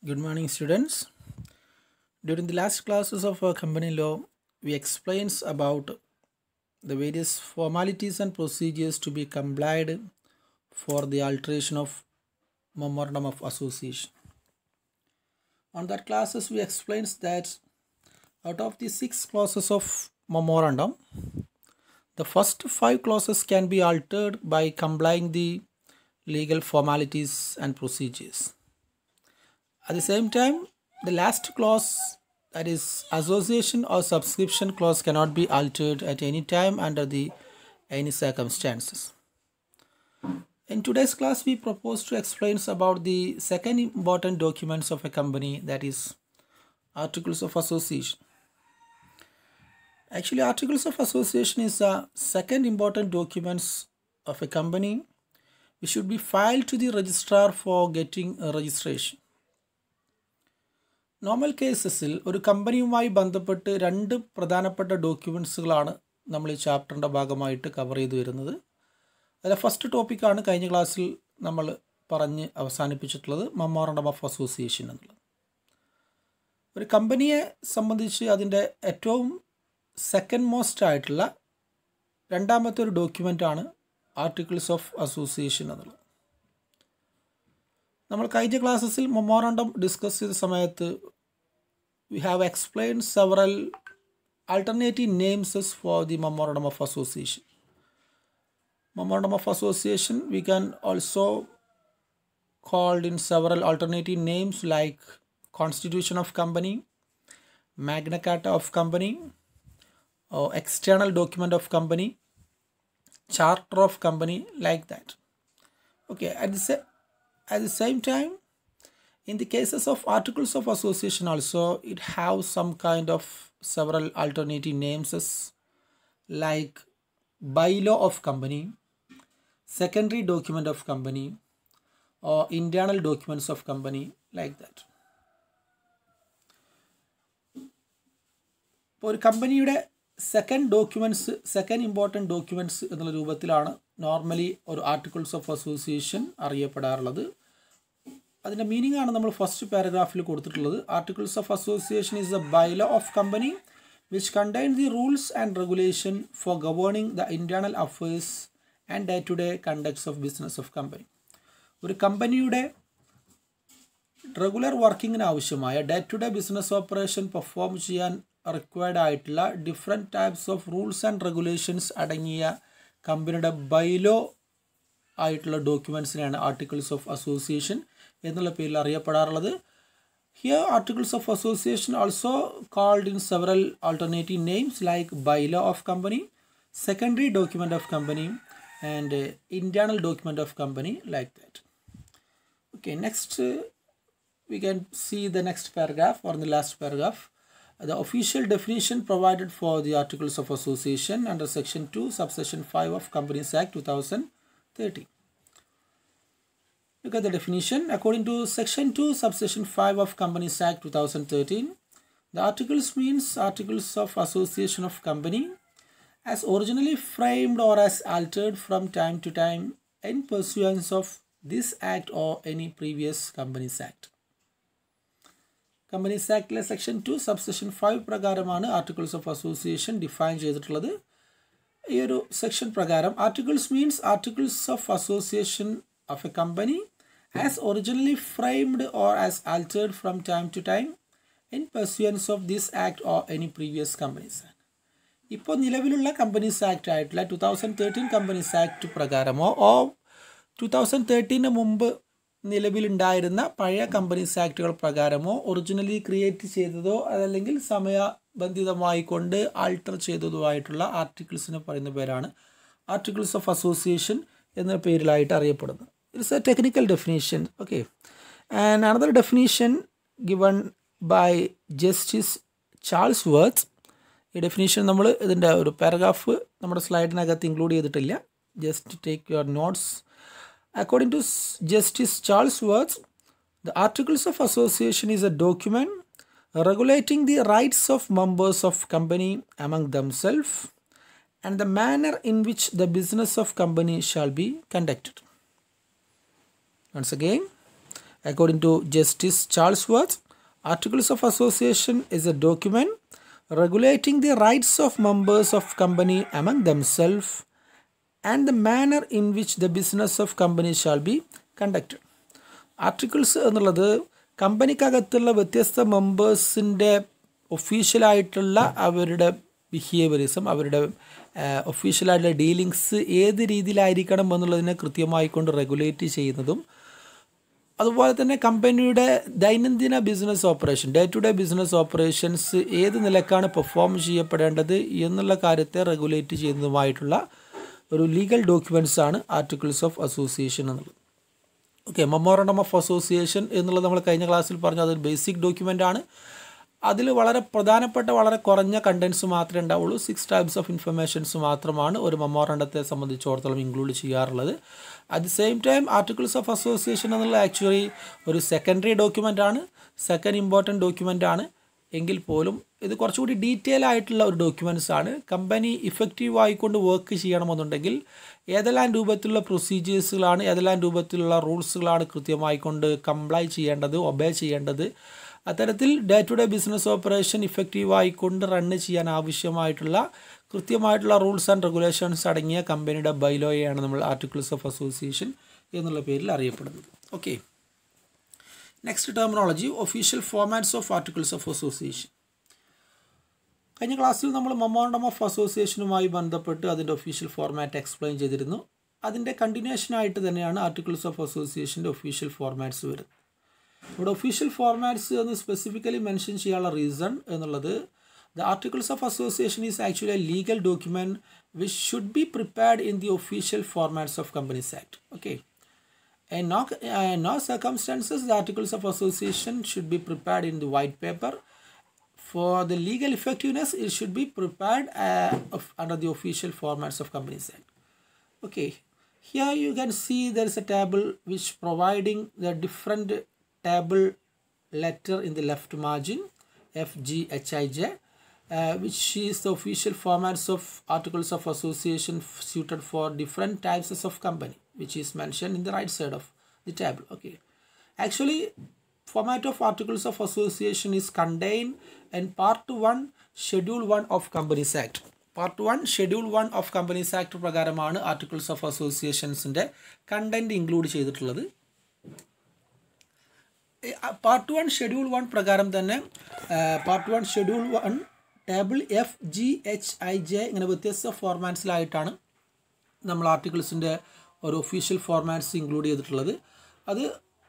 Good morning, students. During the last classes of our company law, we explains about the various formalities and procedures to be complied for the alteration of memorandum of association. On that classes, we explains that out of the 6 clauses of memorandum, the first 5 clauses can be altered by complying the legal formalities and procedures. At the same time, the last clause, that is association or subscription clause, cannot be altered at any time under any circumstances. In today's class, we propose to explain about the second important documents of a company, that is Articles of Association. Actually, Articles of Association is the second important documents of a company which should be filed to the registrar for getting a registration. Normal കേസസിൽ ഒരു കമ്പനിയുമായി ബന്ധപ്പെട്ട് രണ്ട് പ്രധാനപ്പെട്ട ഡോക്യുമെൻറ്റ്സുകളാണ് നമ്മൾ ഈ ചാപ്റ്ററിൻ്റെ ഭാഗമായിട്ട് കവർ ചെയ്തു വരുന്നത്. അതിലെ ഫസ്റ്റ് ടോപ്പിക്കാണ് കഴിഞ്ഞ ക്ലാസ്സിൽ നമ്മൾ പറഞ്ഞ് അവസാനിപ്പിച്ചിട്ടുള്ളത്, മെമ്മോറണ്ടം ഓഫ് അസോസിയേഷൻ എന്നുള്ളത്. ഒരു കമ്പനിയെ സംബന്ധിച്ച് അതിൻ്റെ ഏറ്റവും സെക്കൻഡ് മോസ്റ്റ് ആയിട്ടുള്ള രണ്ടാമത്തെ ഒരു ഡോക്യുമെൻ്റാണ് ആർട്ടിക്കിൾസ് ഓഫ് അസോസിയേഷൻ എന്നുള്ളത്. നമ്മൾ കഴിഞ്ഞ ക്ലാസ്സസിൽ മെമ്മോറണ്ടം ഡിസ്കസ് ചെയ്ത സമയത്ത് we have explained several alternative names for the memorandum of association. Memorandum of association we can also called in several alternative names like constitution of company, magna carta of company, or external document of company, charter of company, like that. Okay, at the same time, in the cases of articles of association also, it have some kind of several alternative names like bylaw of company, secondary document of company, or internal documents of company, like that. ഒരു കമ്പനിയുടെ second important documents എന്നുള്ള രൂപത്തിലാണ് normally ഒരു articles of association അറിയപ്പെടാറുള്ളത്. അതിൻ്റെ meaning ആണ് നമ്മൾ first പാരഗ്രാഫിൽ കൊടുത്തിട്ടുള്ളത്. Articles of association is a bylaw of company which contain the rules and regulation for governing the internal affairs and day to day conducts of business of company. ഒരു കമ്പനിയുടെ regular വർക്കിങ്ങിന് ആവശ്യമായ day to day business operation perform ചെയ്യാൻ required ആയിട്ടുള്ള different types of rules and regulations അടങ്ങിയ കമ്പനിയുടെ bylaw ആയിട്ടുള്ള ഡോക്യുമെൻറ്റ്സിനെയാണ് articles of association എന്നുള്ള പേരിൽ അറിയപ്പെടാറുള്ളത്. Here articles of association also called in several alternative names like bylaw of company, secondary document of company, and internal document of company, like that. Okay, next we can see the next paragraph or the last paragraph. The official definition provided for the articles of association under section 2 subsection 5 of Companies Act 2013. Look at the definition. According to section 2 subsection 5 of Companies Act 2013, the articles means articles of association of company as originally framed or as altered from time to time in pursuance of this act or any previous Companies Act. Companies ആക്ടിലെ section 2 subsection 5 പ്രകാരമാണ് articles of association define ചെയ്തിട്ടുള്ളത്. ഈ ഒരു section പ്രകാരം articles means articles of association of a company as originally framed or as altered from time to time in pursuance of this act or any previous companies act. ഇപ്പോൾ നിലവിലുള്ള companies act ആയിട്ടുള്ള 2013 companies act പ്രകാരമോ ഓ 2013 മുമ്പ് നിലവിലുണ്ടായിരുന്ന പഴയ companies ആക്ടുകൾ പ്രകാരമോ originally create ചെയ്തതോ അതല്ലെങ്കിൽ സമയബന്ധിതമായി കൊണ്ട് ആൾട്ടർ ചെയ്തതോ ആയിട്ടുള്ള ആർട്ടിക്കിൾസിന് പറയുന്ന പേരാണ് ആർട്ടിക്കിൾസ് ഓഫ് അസോസിയേഷൻ എന്ന പേരിലായിട്ട് അറിയപ്പെടുന്നത്. It's a technical definition. Okay, and another definition given by Justice Charlesworth. ഈ ഡെഫിനേഷൻ നമ്മൾ ഇതിൻ്റെ ഒരു പാരഗ്രാഫ് നമ്മുടെ സ്ലൈഡിനകത്ത് ഇൻക്ലൂഡ് ചെയ്തിട്ടില്ല. Just take your notes. According to Justice Charles Worth, the Articles of Association is a document regulating the rights of members of company among themselves and the manner in which the business of company shall be conducted. Once again, According to Justice Charlesworth, Articles of Association is a document regulating the rights of members of company among themselves and the manner in which the business of company shall be conducted. Articles എന്നുള്ളത് കമ്പനിക്കകത്തുള്ള വ്യത്യസ്ത മെമ്പേഴ്സിൻ്റെ ഒഫീഷ്യലായിട്ടുള്ള അവരുടെ behaviourism, അവരുടെ ഒഫീഷ്യലായിട്ടുള്ള dealings ഏത് രീതിയിലായിരിക്കണം എന്നുള്ളതിനെ കൃത്യമായിക്കൊണ്ട് regulate ചെയ്യുന്നതും, അതുപോലെ തന്നെ കമ്പനിയുടെ ദൈനംദിന business operation, day to day business operations ഏത് നിലക്കാണ് പെർഫോം ചെയ്യപ്പെടേണ്ടത് എന്നുള്ള കാര്യത്തെ റെഗുലേറ്റ് ചെയ്യുന്നതുമായിട്ടുള്ള ഒരു ലീഗൽ ഡോക്യുമെൻറ്റ്സ് ആണ് ആർട്ടിക്കിൾസ് ഓഫ് അസോസിയേഷൻ എന്നുള്ളത്. ഓക്കെ, മെമ്മോറണ്ടം ഓഫ് അസോസിയേഷൻ എന്നുള്ളത് നമ്മൾ കഴിഞ്ഞ ക്ലാസ്സിൽ പറഞ്ഞു, അതൊരു ബേസിക് ഡോക്യുമെൻ്റ് ആണ്. അതിൽ വളരെ പ്രധാനപ്പെട്ട വളരെ കുറഞ്ഞ കണ്ടൻസ് മാത്രമേ ഉണ്ടാവുള്ളൂ. 6 ടൈപ്സ് ഓഫ് ഇൻഫർമേഷൻസ് മാത്രമാണ് ഒരു മെമ്മോറണ്ടത്തെ സംബന്ധിച്ചിടത്തോളം ഇൻക്ലൂഡ് ചെയ്യാറുള്ളത്. At the same time articles of association എന്നുള്ള ആക്ച്വലി ഒരു സെക്കൻഡറി ഡോക്യുമെൻ്റ് ആണ്, സെക്കൻഡ് ഇമ്പോർട്ടൻറ്റ് ഡോക്യുമെൻ്റ് ആണ്. എങ്കിൽ പോലും ഇത് കുറച്ചുകൂടി ഡീറ്റെയിൽ ആയിട്ടുള്ള ഒരു ഡോക്യുമെൻറ്റ്സ് ആണ്. കമ്പനി ഇഫക്റ്റീവ് ആയിക്കൊണ്ട് വർക്ക് ചെയ്യണമെന്നുണ്ടെങ്കിൽ ഏതെല്ലാം രൂപത്തിലുള്ള പ്രൊസീജിയേഴ്സുകളാണ്, ഏതെല്ലാം രൂപത്തിലുള്ള റൂൾസുകളാണ് കൃത്യമായിക്കൊണ്ട് കംപ്ലൈ ചെയ്യേണ്ടത്, ഒബേ ചെയ്യേണ്ടത്, അത്തരത്തിൽ day to day business operation ഇഫക്റ്റീവായിക്കൊണ്ട് റണ്ണ് ചെയ്യാൻ ആവശ്യമായിട്ടുള്ള കൃത്യമായിട്ടുള്ള റൂൾസ് ആൻഡ് റെഗുലേഷൻസ് അടങ്ങിയ കമ്പനിയുടെ ബൈലോയാണ് നമ്മൾ ആർട്ടിക്കിൾസ് ഓഫ് അസോസിയേഷൻ എന്നുള്ള പേരിൽ അറിയപ്പെടുന്നത്. Okay, next terminology official formats of articles of association. കഴിഞ്ഞ ക്ലാസ്സിൽ നമ്മൾ മെമ്മോറണ്ടം ഓഫ് അസോസിയേഷനുമായി ബന്ധപ്പെട്ട് അതിൻ്റെ ഒഫീഷ്യൽ ഫോർമാറ്റ് എക്സ്പ്ലെയിൻ ചെയ്തിരുന്നു. അതിൻ്റെ കണ്ടിന്യൂഷനായിട്ട് തന്നെയാണ് ആർട്ടിക്കിൾസ് ഓഫ് അസോസിയേഷൻ്റെ ഒഫീഷ്യൽ ഫോർമാറ്റ്സ് വരുന്നത്. ഇവിടെ ഒഫീഷ്യൽ ഫോർമാറ്റ്സ് എന്ന് സ്പെസിഫിക്കലി മെൻഷൻ ചെയ്യാനുള്ള റീസൺ എന്നുള്ളത്, the articles of association is actually A legal document which should be prepared in the official formats of companies act. Okay, in no circumstances the articles of association should be prepared in the white paper. For the legal effectiveness, it should be prepared under the official formats of Companies Act. Okay, here you can see there is a table which providing the different table letter in the left margin, FGHIJ, which is the official formats of articles of association suited for different types of company, which is mentioned in the right side of the table. Okay, actually format of articles of association is contained in part 1 schedule 1 of Companies Act. Part 1 schedule 1 of Companies Act പ്രകാരമാണ് articles of അസോസിയേഷൻസിൻ്റെ content include ചെയ്തിട്ടുള്ളത്. Part 1 schedule 1 പ്രകാരം തന്നെ part 1 schedule 1 table FGHIJ ഇങ്ങനെ വ്യത്യസ്ത ഫോർമാറ്റ്സിലായിട്ടാണ് നമ്മൾ ആർട്ടിക്കിൾസിൻ്റെ ഒരു official formats include ചെയ്തിട്ടുള്ളത്. അത്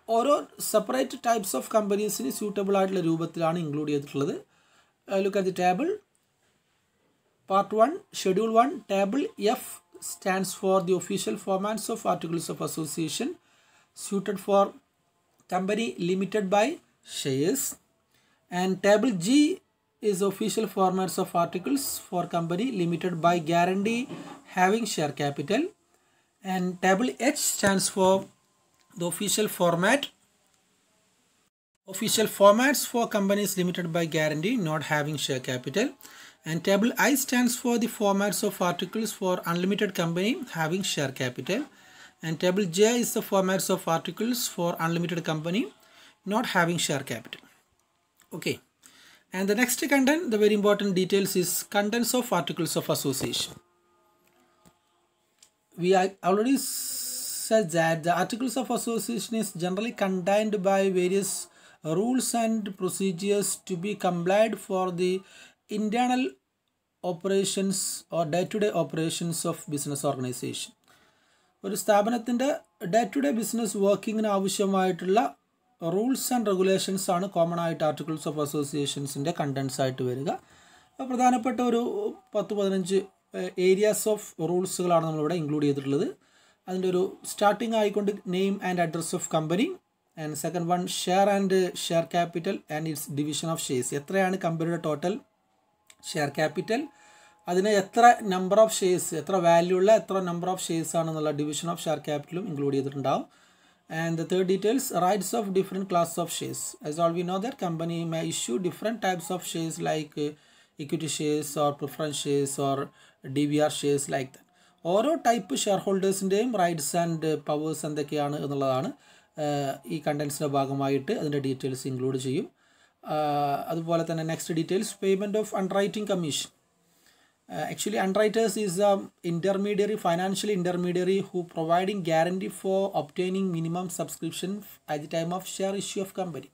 ഓരോ സെപ്പറേറ്റ് ടൈപ്സ് ഓഫ് കമ്പനീസിന് സ്യൂട്ടബിൾ ആയിട്ടുള്ള രൂപത്തിലാണ് ഇൻക്ലൂഡ് ചെയ്തിട്ടുള്ളത്. Look at the table. Part 1 schedule 1 table F stands for the official formats of articles of association suited for company limited by shares, and table G is official formats of articles for company limited by guarantee having share capital, and table H stands for the official formats for companies limited by guarantee not having share capital, and table I stands for the formats of articles for unlimited company having share capital, and table J is the formats of articles for unlimited company not having share capital. Okay, and the next content, the very important details, is contents of articles of association. We already said that the articles of association is generally contained by various rules and procedures to be complied for the internal operations or day-to-day operations of business organization. ഒരു സ്ഥാപനത്തിൻ്റെ day to day business വർക്കിങ്ങിന് ആവശ്യമായിട്ടുള്ള rules and regulations ആണ് common ആയിട്ട് articles of അസോസിയേഷൻസിൻ്റെ contents ആയിട്ട് വരിക. പ്രധാനപ്പെട്ട ഒരു 10-15 areas of റൂൾസുകളാണ് നമ്മളിവിടെ ഇൻക്ലൂഡ് ചെയ്തിട്ടുള്ളത്. അതിൻ്റെ ഒരു സ്റ്റാർട്ടിങ് ആയിക്കൊണ്ട് name and address of company, and second one share and share capital and it's division of shares. എത്രയാണ് കമ്പനിയുടെ ടോട്ടൽ ഷെയർ ക്യാപിറ്റൽ, അതിന് എത്ര നമ്പർ ഓഫ് ഷെയർസ്, എത്ര വാല്യൂ ഉള്ള എത്ര നമ്പർ ഓഫ് ഷെയർസ് ആണെന്നുള്ള ഡിവിഷൻ ഓഫ് ഷെയർ ക്യാപിറ്റലും ഇൻക്ലൂഡ് ചെയ്തിട്ടുണ്ടാവും. And the third details, rights of different class of shares. As all we know that company may issue different types of shares like equity shares or preference shares or DVR shares like that. ഓരോ type share ഹോൾഡേഴ്സിൻ്റെയും rights and powers എന്തൊക്കെയാണ് എന്നുള്ളതാണ് ഈ കണ്ടൻസിൻ്റെ ഭാഗമായിട്ട് അതിൻ്റെ details include ചെയ്യും. അതുപോലെ തന്നെ next details payment of underwriting commission. Actually, underwriters is a intermediary, financial intermediary who providing guarantee for obtaining minimum subscription at the time of share issue of company.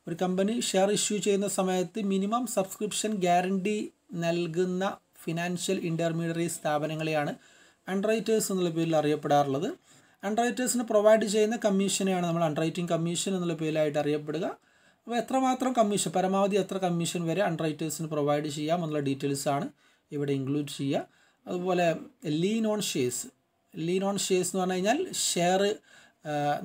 ഒരു company share issue ചെയ്യുന്ന സമയത്ത് minimum subscription guarantee നൽകുന്ന financial intermediary സ്ഥാപനങ്ങളെയാണ് underwriters എന്നുള്ള പേരിൽ അറിയപ്പെടാറുള്ളത്. അണ്ടർറൈറ്റേഴ്സിന് provide ചെയ്യുന്ന കമ്മീഷനെയാണ് നമ്മൾ അണ്ടർറൈറ്റിംഗ് commission എന്നുള്ള പേരിലായിട്ട് അറിയപ്പെടുക. അപ്പോൾ എത്രമാത്രം കമ്മീഷൻ, പരമാവധി എത്ര കമ്മീഷൻ വരെ അണ്ടർറൈറ്റേഴ്സിന് പ്രൊവൈഡ് ചെയ്യാം എന്നുള്ള ഡീറ്റെയിൽസാണ് ഇവിടെ ഇൻക്ലൂഡ് ചെയ്യുക. അതുപോലെ lean on shares. Lean on shares എന്ന് പറഞ്ഞു കഴിഞ്ഞാൽ ഷെയർ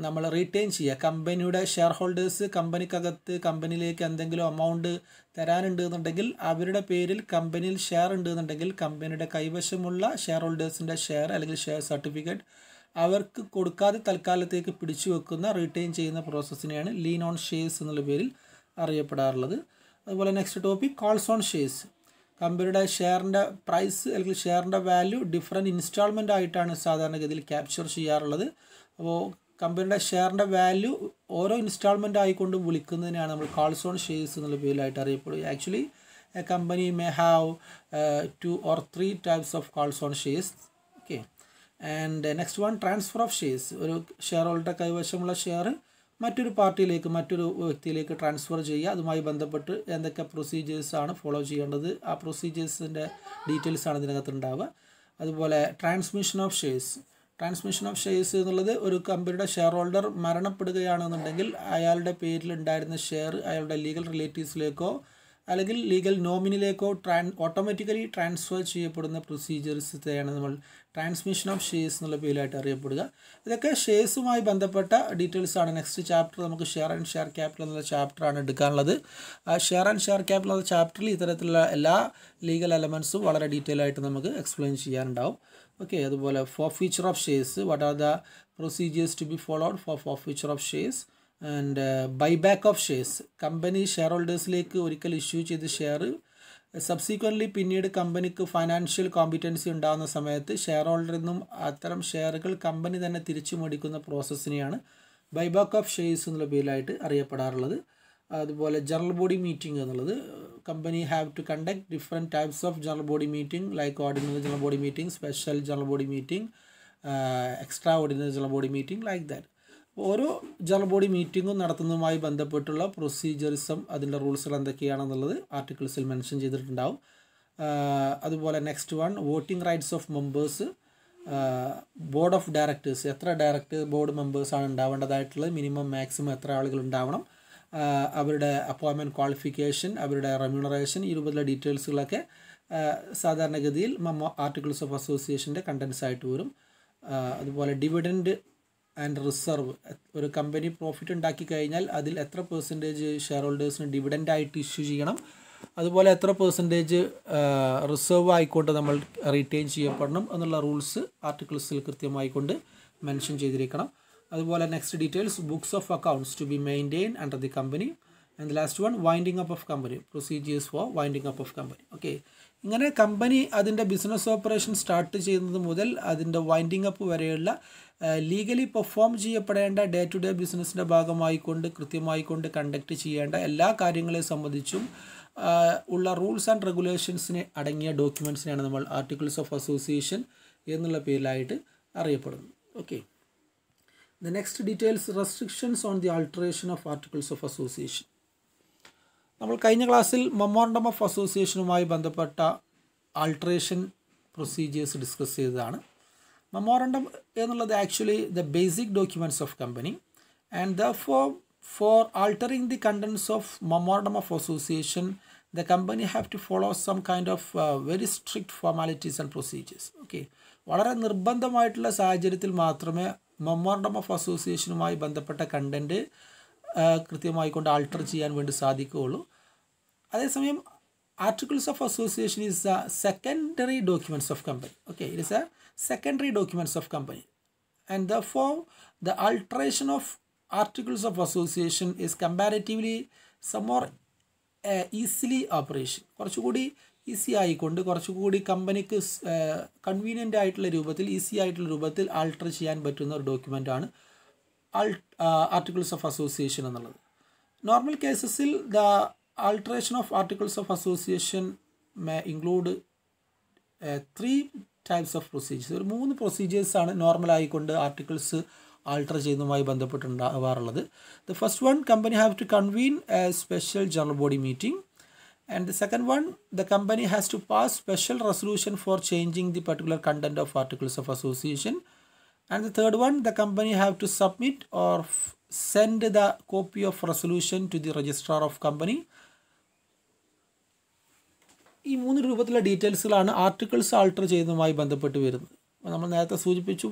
നമ്മൾ റീറ്റെയിൻ ചെയ്യുക. കമ്പനിയുടെ ഷെയർ ഹോൾഡേഴ്സ് കമ്പനിക്കകത്ത് കമ്പനിയിലേക്ക് എന്തെങ്കിലും എമൗണ്ട് തരാനുണ്ട് എന്നുണ്ടെങ്കിൽ അവരുടെ പേരിൽ കമ്പനിയിൽ ഷെയർ ഉണ്ട് എന്നുണ്ടെങ്കിൽ കമ്പനിയുടെ കൈവശമുള്ള ഷെയർ ഹോൾഡേഴ്സിൻ്റെ ഷെയർ അല്ലെങ്കിൽ ഷെയർ സർട്ടിഫിക്കറ്റ് അവർക്ക് കൊടുക്കാതെ തൽക്കാലത്തേക്ക് പിടിച്ചു വെക്കുന്ന റീറ്റെയിൻ ചെയ്യുന്ന പ്രോസസ്സിനെയാണ് ലീൻ ഓൺ ഷെയർസ് എന്നുള്ള പേരിൽ അറിയപ്പെടാറുള്ളത്. അതുപോലെ next topic calls on shares. കമ്പനിയുടെ ഷെയറിൻ്റെ പ്രൈസ് അല്ലെങ്കിൽ ഷെയറിൻ്റെ വാല്യൂ ഡിഫറെൻറ്റ് ഇൻസ്റ്റാൾമെൻ്റ് ആയിട്ടാണ് സാധാരണഗതിയിൽ ക്യാപ്ചർ ചെയ്യാറുള്ളത്. അപ്പോൾ കമ്പനിയുടെ ഷെയറിൻ്റെ വാല്യൂ ഓരോ ഇൻസ്റ്റാൾമെൻ്റ് ആയിക്കൊണ്ട് വിളിക്കുന്നതിനാണ് നമ്മൾ കോൾസ് ഓൺ ഷെയർസ് എന്നുള്ള പേരിലായിട്ട് അറിയപ്പെടുക. Actually a company may have 2 or 3 types of calls on shares. Okay, and next one transfer of shares. ഒരു ഷെയർ ഹോൾഡറുടെ കൈവശമുള്ള ഷെയർ മറ്റൊരു പാർട്ടിയിലേക്ക് മറ്റൊരു വ്യക്തിയിലേക്ക് ട്രാൻസ്ഫർ ചെയ്യുക. അതുമായി ബന്ധപ്പെട്ട് എന്തൊക്കെ പ്രൊസീജിയേഴ്സാണ് ഫോളോ ചെയ്യേണ്ടത്, ആ പ്രൊസീജിയേഴ്സിൻ്റെ ഡീറ്റെയിൽസാണ് ഇതിനകത്ത് ഉണ്ടാവുക. അതുപോലെ transmission of shares. Transmission of shares എന്നുള്ളത് ഒരു കമ്പനിയുടെ ഷെയർ ഹോൾഡർ മരണപ്പെടുകയാണെന്നുണ്ടെങ്കിൽ അയാളുടെ പേരിൽ ഉണ്ടായിരുന്ന ഷെയർ അയാളുടെ ലീഗൽ റിലേറ്റീവ്സിലേക്കോ അല്ലെങ്കിൽ ലീഗൽ നോമിനിലേക്കോ ഓട്ടോമാറ്റിക്കലി ട്രാൻസ്ഫർ ചെയ്യപ്പെടുന്ന പ്രൊസീജിയേഴ്സിനെയാണ് നമ്മൾ ട്രാൻസ്മിഷൻ ഓഫ് ഷെയർസ് എന്നുള്ള പേരിലായിട്ട് അറിയപ്പെടുക. ഇതൊക്കെ ഷെയർസുമായി ബന്ധപ്പെട്ട ഡീറ്റെയിൽസാണ്. നെക്സ്റ്റ് ചാപ്റ്റർ നമുക്ക് ഷെയർ ആൻഡ് ഷെയർ ക്യാപിറ്റൽ എന്നുള്ള ചാപ്റ്ററാണ് എടുക്കാനുള്ളത്. ആ ഷെയർ ആൻഡ് ഷെയർ ക്യാപിറ്റൽ എന്ന ചാപ്റ്ററിൽ ഇത്തരത്തിലുള്ള എല്ലാ ലീഗൽ എലമെൻറ്റ്സും വളരെ ഡീറ്റെയിൽ ആയിട്ട് നമുക്ക് എക്സ്പ്ലെയിൻ ചെയ്യാനുണ്ടാവും. ഓക്കെ, അതുപോലെ forfeiture of shares. What are the procedures to be followed for forfeiture of shares. And buyback of shares. Company share ഹോൾഡേഴ്സിലേക്ക് ഒരിക്കൽ ഇഷ്യൂ ചെയ്ത ഷെയർ സബ്സീക്വൻ്റ്ലി പിന്നീട് കമ്പനിക്ക് ഫൈനാൻഷ്യൽ കോമ്പിറ്റൻസി ഉണ്ടാകുന്ന സമയത്ത് ഷെയർ ഹോൾഡറിൽ നിന്നും അത്തരം ഷെയറുകൾ കമ്പനി തന്നെ തിരിച്ചു മേടിക്കുന്ന പ്രോസസ്സിനെയാണ് ബൈബാക്ക് ഓഫ് ഷെയർസ് എന്നുള്ള പേരിലായിട്ട് അറിയപ്പെടാറുള്ളത്. അതുപോലെ ജനറൽ ബോഡി മീറ്റിംഗ് എന്നുള്ളത് company have to conduct different types of general body meeting like ordinary general body meeting, special general body meeting, extra ordinary general body meeting like that. ഓരോ general body മീറ്റിങ്ങും നടത്തുന്നതുമായി ബന്ധപ്പെട്ടുള്ള പ്രൊസീജിയറിസം അതിൻ്റെ റൂൾസുകൾ എന്തൊക്കെയാണെന്നുള്ളത് ആർട്ടിക്കിൾസിൽ മെൻഷൻ ചെയ്തിട്ടുണ്ടാവും. അതുപോലെ next one voting rights of members. Board of directors. എത്ര ബോർഡ് മെമ്പേഴ്സാണ് ഉണ്ടാവേണ്ടതായിട്ടുള്ളത്, മിനിമം മാക്സിമം എത്ര ആളുകൾ ഉണ്ടാവണം, അവരുടെ അപ്പോയിൻമെൻറ്റ് ക്വാളിഫിക്കേഷൻ, അവരുടെ റെമ്യൂണറേഷൻ, ഈ രൂപത്തിലുള്ള ഡീറ്റെയിൽസുകളൊക്കെ സാധാരണഗതിയിൽ ആർട്ടിക്കിൾസ് ഓഫ് അസോസിയേഷൻ്റെ കണ്ടൻസ് ആയിട്ട് വരും. അതുപോലെ ഡിവിഡൻഡ് ആൻഡ് റിസർവ്. ഒരു കമ്പനി പ്രോഫിറ്റ് ഉണ്ടാക്കി കഴിഞ്ഞാൽ അതിൽ എത്ര പെർസെൻറ്റേജ് ഷെയർ ഹോൾഡേഴ്സിന് ഡിവിഡൻ്റായിട്ട് ഇഷ്യൂ ചെയ്യണം, അതുപോലെ എത്ര പെർസെൻറ്റേജ് റിസർവ് ആയിക്കൊണ്ട് നമ്മൾ റീറ്റെയിൻ ചെയ്യപ്പെടണം എന്നുള്ള റൂൾസ് ആർട്ടിക്കിൾസിൽ കൃത്യമായിക്കൊണ്ട് മെൻഷൻ ചെയ്തിരിക്കണം. അതുപോലെ next details books of accounts to be maintain under the company. And the last one winding up of company. Procedures for winding up of company. Okay, ഇങ്ങനെ കമ്പനി അതിൻ്റെ business operation start ചെയ്യുന്നത് മുതൽ അതിൻ്റെ വൈൻഡിങ് അപ്പ് വരെയുള്ള ലീഗലി പെർഫോം ചെയ്യപ്പെടേണ്ട ഡേ ടു ഡേ ബിസിനസ്സിൻ്റെ ഭാഗമായിക്കൊണ്ട് കൃത്യമായിക്കൊണ്ട് കണ്ടക്ട് ചെയ്യേണ്ട എല്ലാ കാര്യങ്ങളെ സംബന്ധിച്ചും ഉള്ള റൂൾസ് ആൻഡ് റെഗുലേഷൻസിനെ അടങ്ങിയ ഡോക്യുമെൻറ്റ്സിനെയാണ് നമ്മൾ ആർട്ടിക്കിൾസ് ഓഫ് അസോസിയേഷൻ എന്നുള്ള പേരിലായിട്ട് അറിയപ്പെടുന്നത്. Okay, the next details restrictions on the alteration of articles of association. നമ്മൾ കഴിഞ്ഞ ക്ലാസ്സിൽ മെമ്മോറണ്ടം ഓഫ് അസോസിയേഷനുമായി ബന്ധപ്പെട്ട ആൾട്ടറേഷൻ പ്രൊസീജിയേഴ്സ് ഡിസ്കസ് ചെയ്തതാണ്. മെമ്മോറണ്ടം എന്നുള്ളത് actually the basic documents of company and therefore for altering the contents of memorandum of association the company have to follow some kind of very strict formalities and procedures. Okay, വളരെ നിർബന്ധമായിട്ടുള്ള സാഹചര്യത്തിൽ മാത്രമേ memorandum of അസോസിയേഷനുമായി ബന്ധപ്പെട്ട content കൃത്യമായിക്കൊണ്ട് alter ചെയ്യാൻ വേണ്ടി സാധിക്കുകയുള്ളൂ. അതേസമയം articles of association is the secondary documents of company. Okay, it is A secondary documents of company and therefore the alteration of articles of association is comparatively some more easily operation. കുറച്ചുകൂടി easy ആയിക്കൊണ്ട് കുറച്ചുകൂടി കമ്പനിക്ക് convenient ആയിട്ടുള്ള രൂപത്തിൽ easy ആയിട്ടുള്ള രൂപത്തിൽ alter ചെയ്യാൻ പറ്റുന്ന ഒരു ഡോക്യുമെൻ്റാണ് ആർട്ടിക്കിൾസ് ഓഫ് അസോസിയേഷൻ എന്നുള്ളത്. നോർമൽ കേസസിൽ the alteration of articles of association may include 3 types of procedures. ഒരു 3 പ്രൊസീജിയേഴ്സാണ് നോർമലായിക്കൊണ്ട് ആർട്ടിക്കിൾസ് ആൾട്ടർ ചെയ്യുന്നതുമായി ബന്ധപ്പെട്ടുണ്ടാവാറുള്ളത്. The first one, company have to convene a special general body meeting. And the second one, the company has to pass special resolution for changing the particular content of articles of association. And the third one, the company have to submit or send the copy of resolution to the registrar of company. ഈ 3 രൂപത്തിലുള്ള ഡീറ്റെയിൽസുകളാണ് articles alter ചെയ്യുന്നതുമായി ബന്ധപ്പെട്ട് വരുന്നത്. നമ്മൾ നേരത്തെ സൂചിപ്പിച്ചു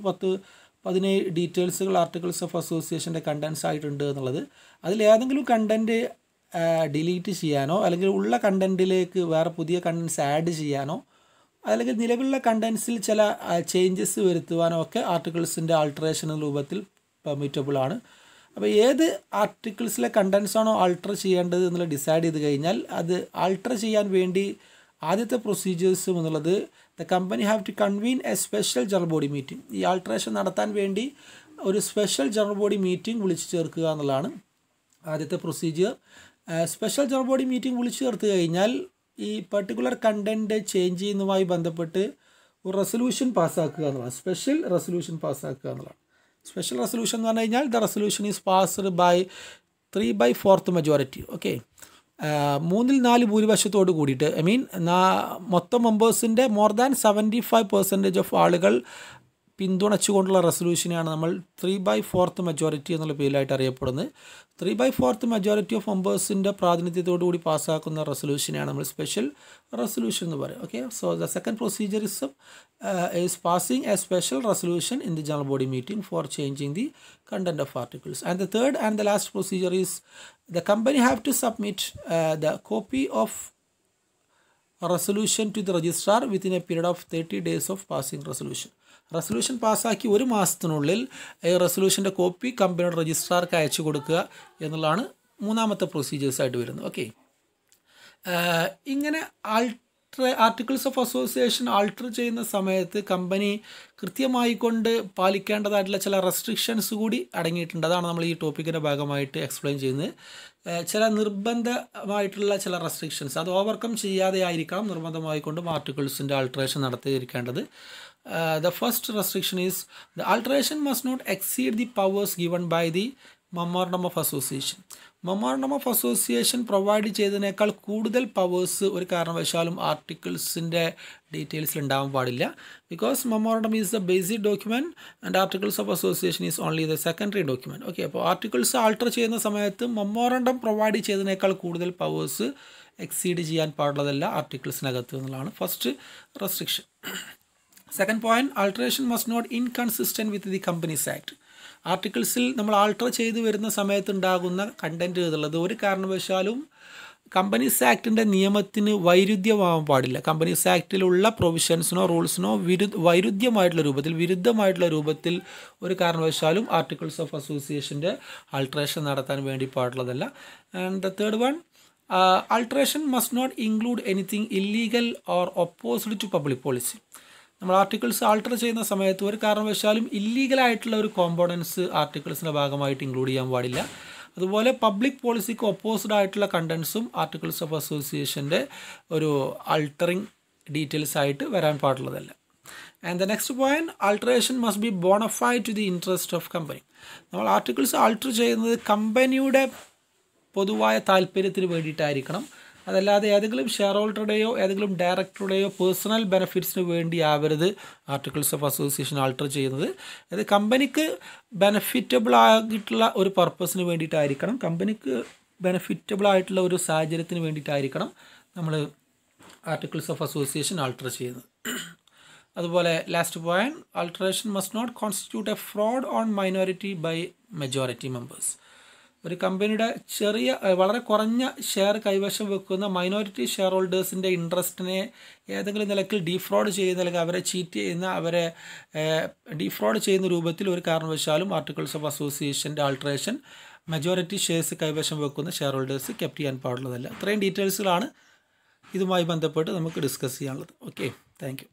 17 ഡീറ്റെയിൽസുകൾ articles of അസോസിയേഷൻ്റെ contents ആയിട്ടുണ്ട് എന്നുള്ളത്. അതിൽ ഏതെങ്കിലും കണ്ടൻറ്റ് ഡിലീറ്റ് ചെയ്യാനോ അല്ലെങ്കിൽ ഉള്ള കണ്ടൻറ്റിലേക്ക് വേറെ പുതിയ കണ്ടൻസ് ആഡ് ചെയ്യാനോ അല്ലെങ്കിൽ നിലവിലുള്ള കണ്ടൻസിൽ ചില ചേഞ്ചസ് വരുത്തുവാനോ ഒക്കെ ആർട്ടിക്കിൾസിൻ്റെ ആൾട്ടറേഷൻ രൂപത്തിൽ പെർമിറ്റബിൾ ആണ്. അപ്പോൾ ഏത് ആർട്ടിക്കിൾസിലെ കണ്ടൻസ് ആണോ ആൾട്ടർ ചെയ്യേണ്ടത് എന്നുള്ളത് ഡിസൈഡ് ചെയ്ത് കഴിഞ്ഞാൽ അത് ആൾട്ടർ ചെയ്യാൻ വേണ്ടി ആദ്യത്തെ പ്രൊസീജിയേഴ്സും എന്നുള്ളത് the company have to convene a special general body meeting. ഈ ആൾട്ടറേഷൻ നടത്താൻ വേണ്ടി ഒരു സ്പെഷ്യൽ ജനറൽ ബോഡി മീറ്റിംഗ് വിളിച്ചു ചേർക്കുക എന്നുള്ളതാണ് ആദ്യത്തെ procedure. Special general body meeting വിളിച്ചു ചേർത്ത് കഴിഞ്ഞാൽ ഈ പർട്ടിക്കുലർ കണ്ടൻറ്റ് ചേഞ്ച് ചെയ്യുന്നതുമായി ബന്ധപ്പെട്ട് ഒരു റെസൊല്യൂഷൻ പാസ്സാക്കുക എന്നുള്ളതാണ്. സ്പെഷ്യൽ റെസൊല്യൂഷൻ പാസ്സാക്കുക എന്നുള്ളതാണ്. സ്പെഷ്യൽ റെസൊല്യൂഷൻ എന്ന് പറഞ്ഞു കഴിഞ്ഞാൽ the resolution is passed by 3/4 majority. Okay, 3/4 ഭൂരിപക്ഷത്തോട് കൂടിയിട്ട്, ഐ മീൻ മൊത്തം മെമ്പേഴ്സിൻ്റെ മോർ ദാൻ 75% ഓഫ് ആളുകൾ പിന്തുണച്ചുകൊണ്ടുള്ള റെസൊല്യൂഷനെയാണ് നമ്മൾ 3/4 മെജോറിറ്റി എന്നുള്ള പേരിലായിട്ട് അറിയപ്പെടുന്നത്. 3/4 മെജോറിറ്റി ഓഫ് മെമ്പേഴ്സിൻ്റെ പ്രാതിനിധ്യത്തോടു കൂടി പാസ്സാക്കുന്ന റെസൊല്യൂഷനെയാണ് നമ്മൾ സ്പെഷ്യൽ റെസൊല്യൂഷൻ എന്ന് പറയുക. Okay, so the second procedure is passing a special resolution in the general body meeting for changing the content of articles. And the third and the last procedure is the company have to submit the copy of a resolution to the registrar within a period of 30 days of passing resolution. Resolution പാസ്സാക്കി 1 മാസത്തിനുള്ളിൽ ഈ റെസൊല്യൂഷൻ്റെ copy കമ്പനിയുടെ രജിസ്ട്രാർക്ക് അയച്ചു കൊടുക്കുക എന്നുള്ളതാണ് മൂന്നാമത്തെ പ്രൊസീജിയേഴ്സായിട്ട് വരുന്നത്. Okay, ഇങ്ങനെ ആർട്ടിക്കിൾസ് ഓഫ് അസോസിയേഷൻ ആൾട്ടർ ചെയ്യുന്ന സമയത്ത് കമ്പനി കൃത്യമായി കൊണ്ട് പാലിക്കേണ്ടതായിട്ടുള്ള ചില റെസ്ട്രിക്ഷൻസ് കൂടി അടങ്ങിയിട്ടുണ്ട്. അതാണ് നമ്മൾ ഈ ടോപ്പിക്കിൻ്റെ ഭാഗമായിട്ട് എക്സ്പ്ലെയിൻ ചെയ്യുന്നത്. ചില നിർബന്ധമായിട്ടുള്ള ചില റെസ്ട്രിക്ഷൻസ് അത് ഓവർകം ചെയ്യാതെ ആയിരിക്കണം നിർബന്ധമായിക്കൊണ്ടും ആർട്ടിക്കിൾസിൻ്റെ alteration നടത്തിയിരിക്കേണ്ടത്. The first restriction is the alteration must not exceed the powers given by the Memorandum of Association. Memorandum of Association provide ചെയ്തതിനേക്കാൾ കൂടുതൽ പവേഴ്സ് ഒരു കാരണവശാലും ആർട്ടിക്കിൾസിൻ്റെ ഡീറ്റെയിൽസിൽ ഉണ്ടാവാൻ പാടില്ല. Because memorandum is the basic document and articles of association is only the secondary document. Okay, അപ്പോൾ articles alter ചെയ്യുന്ന സമയത്ത് മെമ്മോറണ്ടം പ്രൊവൈഡ് ചെയ്തതിനേക്കാൾ കൂടുതൽ പവേഴ്സ് എക്സീഡ് ചെയ്യാൻ പാടുള്ളതല്ല ആർട്ടിക്കിൾസിനകത്ത് എന്നുള്ളതാണ് first restriction. Second point, alteration must not inconsistent with the companies act. ആർട്ടിക്കിൾസിൽ നമ്മൾ ആൾട്ടർ ചെയ്ത് വരുന്ന സമയത്ത് ഉണ്ടാകുന്ന കണ്ടൻറ്റ് എന്നുള്ളത് ഒരു കാരണവശാലും കമ്പനീസ് ആക്ടിൻ്റെ നിയമത്തിന് വൈരുദ്ധ്യമാവാൻ പാടില്ല. കമ്പനീസ് ആക്ടിലുള്ള പ്രൊവിഷൻസിനോ റൂൾസിനോ വിരുദ്ധമായിട്ടുള്ള രൂപത്തിൽ ഒരു കാരണവശാലും ആർട്ടിക്കിൾസ് ഓഫ് അസോസിയേഷൻ്റെ ആൾട്ടറേഷൻ നടത്താൻ വേണ്ടി പാടുള്ളതല്ല. And the third one, alteration must not include anything illegal or opposed to public policy. നമ്മൾ ആർട്ടിക്കിൾസ് ആൾട്ടർ ചെയ്യുന്ന സമയത്ത് ഒരു കാരണവശാലും ഇല്ലീഗലായിട്ടുള്ള ഒരു കോമ്പോണൻസ് ആർട്ടിക്കിൾസിൻ്റെ ഭാഗമായിട്ട് ഇൻക്ലൂഡ് ചെയ്യാൻ പാടില്ല. അതുപോലെ പബ്ലിക് പോളിസിക്ക് ഒപ്പോസിഡ് ആയിട്ടുള്ള കണ്ടൻസും ആർട്ടിക്കിൾസ് ഓഫ് അസോസിയേഷൻ്റെ ഒരു ആൾട്ടറിങ് ഡീറ്റെയിൽസ് ആയിട്ട് വരാൻ പാടുള്ളതല്ല. And the next point, alteration must be bona fide to the interest of company. നമ്മൾ ആർട്ടിക്കിൾസ് ആൾട്ടർ ചെയ്യുന്നത് കമ്പനിയുടെ പൊതുവായ താല്പര്യത്തിന് വേണ്ടിയിട്ടായിരിക്കണം. അതല്ലാതെ ഏതെങ്കിലും ഷെയർ ഹോൾഡറുടെയോ ഏതെങ്കിലും ഡയറക്ടറുടെയോ പേഴ്സണൽ ബെനിഫിറ്റ്സിന് വേണ്ടി ആവരുത് ആർട്ടിക്കിൾസ് ഓഫ് അസോസിയേഷൻ ആൾട്ടർ ചെയ്യുന്നത്. അത് കമ്പനിക്ക് ബെനിഫിറ്റബിൾ ആയിട്ടുള്ള ഒരു പർപ്പസിന് വേണ്ടിയിട്ടായിരിക്കണം, കമ്പനിക്ക് ബെനിഫിറ്റബിൾ ആയിട്ടുള്ള ഒരു സാഹചര്യത്തിന് വേണ്ടിയിട്ടായിരിക്കണം നമ്മൾ ആർട്ടിക്കിൾസ് ഓഫ് അസോസിയേഷൻ ആൾട്ടർ ചെയ്യുന്നത്. അതുപോലെ last point, alteration must not constitute a fraud on minority by majority members. ഒരു കമ്പനിയുടെ വളരെ കുറഞ്ഞ ഷെയർ കൈവശം വെക്കുന്ന മൈനോറിറ്റി ഷെയർ ഹോൾഡേഴ്സിൻ്റെ ഇൻട്രസ്റ്റിനെ ഏതെങ്കിലും നിലയ്ക്ക് ഡീഫ്രോഡ് ചെയ്യുന്ന അല്ലെങ്കിൽ അവരെ ചീറ്റ് ചെയ്യുന്ന അവരെ ഡീഫ്രോഡ് ചെയ്യുന്ന രൂപത്തിൽ ഒരു കാരണവശാലും ആർട്ടിക്കിൾസ് ഓഫ് അസോസിയേഷൻ്റെ ആൾട്ടറേഷൻ മെജോറിറ്റി ഷെയർസ് കൈവശം വെക്കുന്ന ഷെയർ ഹോൾഡേഴ്സ് കെപ്റ്റ് ചെയ്യാൻ പാടുള്ളതല്ല. ഇത്രയും ഡീറ്റെയിൽസുകളാണ് ഇതുമായി ബന്ധപ്പെട്ട് നമുക്ക് ഡിസ്കസ് ചെയ്യാനുള്ളത്. Okay, thank you.